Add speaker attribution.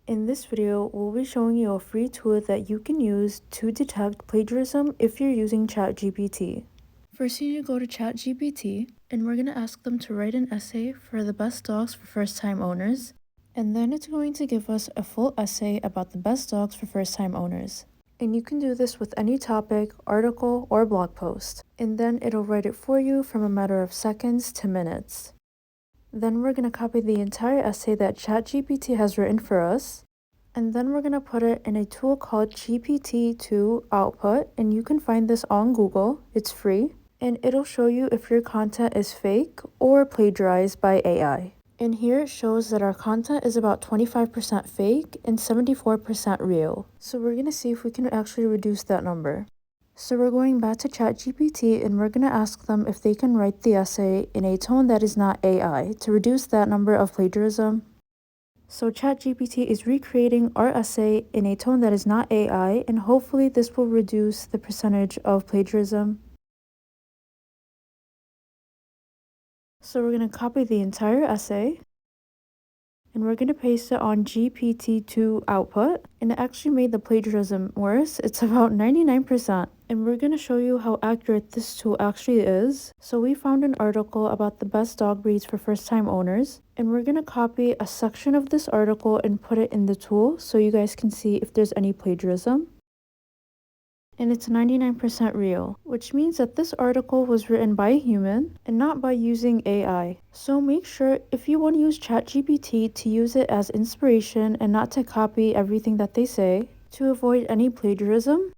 Speaker 1: In this video, we'll be showing you a free tool that you can use to detect plagiarism if you're using ChatGPT. First, you need to go to ChatGPT, and we're going to ask them to write an essay for the best dogs for first-time owners. And then it's going to give us a full essay about the best dogs for first-time owners. And you can do this with any topic, article, or blog post. And then it'll write it for you from a matter of seconds to minutes. Then we're going to copy the entire essay that ChatGPT has written for us. And then we're going to put it in a tool called GPT-2 Output. And you can find this on Google. It's free. And it'll show you if your content is fake or plagiarized by AI. And here it shows that our content is about 25% fake and 74% real. So we're going to see if we can actually reduce that number. So we're going back to ChatGPT and we're going to ask them if they can write the essay in a tone that is not AI to reduce that number of plagiarism. So ChatGPT is recreating our essay in a tone that is not AI, and hopefully this will reduce the percentage of plagiarism. So we're going to copy the entire essay. And we're going to paste it on GPT-2 output, and it actually made the plagiarism worse. It's about 99%. And we're going to show you how accurate this tool actually is. So we found an article about the best dog breeds for first-time owners, and we're going to copy a section of this article and put it in the tool so you guys can see if there's any plagiarism. And it's 99% real, which means that this article was written by a human and not by using AI. So make sure if you want to use ChatGPT to use it as inspiration and not to copy everything that they say to avoid any plagiarism.